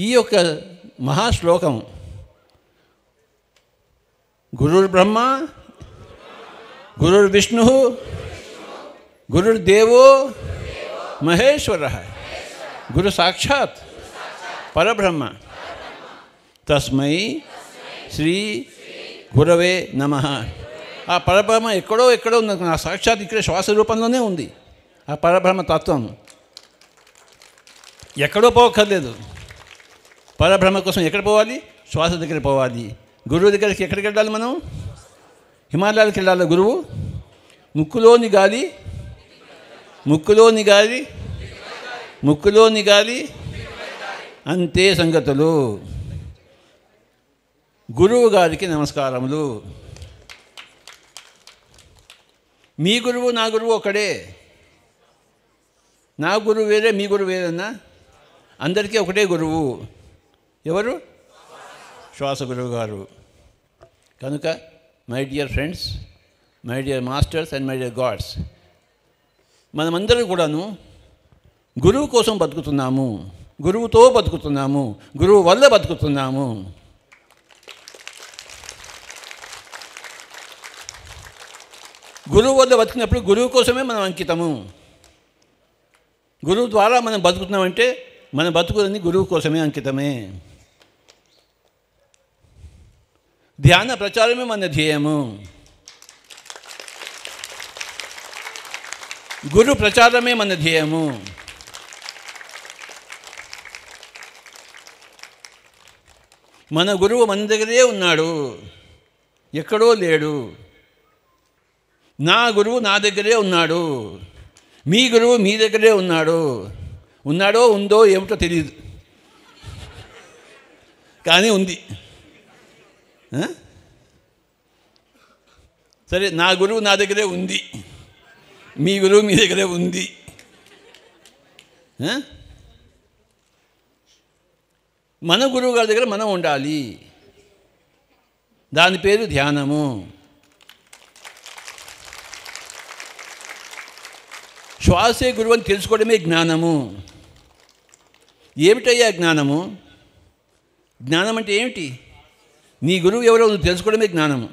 ఈ యొక్క మహాశ్లోకం గురుర్బ్రహ్మ గురుర్విష్ణు గురుర్దేవో మహేశ్వర గురు సాక్షాత్ పరబ్రహ్మ తస్మై శ్రీ గురవే నమః. ఆ పరబ్రహ్మ ఎక్కడో ఉంది, ఆ సాక్షాత్ ఇక్కడ శ్వాస రూపంలోనే ఉంది. ఆ పరబ్రహ్మ తత్వం ఎక్కడో పోవక్కర్లేదు. పరబ్రహ్మ కోసం ఎక్కడ పోవాలి? శ్వాస దగ్గర పోవాలి. గురువు దగ్గరికి ఎక్కడికి వెళ్ళాలి? మనం హిమాలయాలకు వెళ్ళాలి. గురువు ముక్కులోని గాలి అంతే సంగతులు. గురువు గారికి నమస్కారములు. మీ గురువు నా గురువు ఒకడే. నా గురువు వేరే, మీ గురువు వేరేనా? అందరికీ ఒకటే గురువు. ఎవరు? శ్వాస గురువు గారు. కనుక my dear friends, my dear masters and my dear gods, మనమందరూ కూడాను గురువు కోసం బతుకుతున్నాము, గురువుతో బతుకుతున్నాము, గురువు వల్ల బతుకుతున్నాము. గురువు వల్ల బతికినప్పుడు గురువు కోసమే మనం అంకితము. గురువు ద్వారా మనం బతుకుతున్నామంటే మన బతుకులన్నీ గురువు కోసమే అంకితమే. ధ్యాన ప్రచారమే మన ధ్యేయము. గురు ప్రచారమే మన ధ్యేయము. మన గురువు మన దగ్గరే ఉన్నాడు, ఎక్కడో లేడు. నా గురువు నా దగ్గరే ఉన్నాడు, మీ గురువు మీ దగ్గరే ఉన్నాడు. ఉన్నాడో ఉందో ఏమిటో తెలియదు, కానీ ఉంది. సరే, నా గురువు నా దగ్గరే ఉంది, మీ గురువు మీ దగ్గరే ఉంది. మన గురువు గారి దగ్గర మనం ఉండాలి. దాని పేరు ధ్యానము. శ్వాసే గురువు అని తెలుసుకోవడమే జ్ఞానము. ఏమిటయ్యా జ్ఞానము? జ్ఞానం అంటే ఏమిటి? నీ గురువు ఎవరో నువ్వు తెలుసుకోవడమే జ్ఞానము.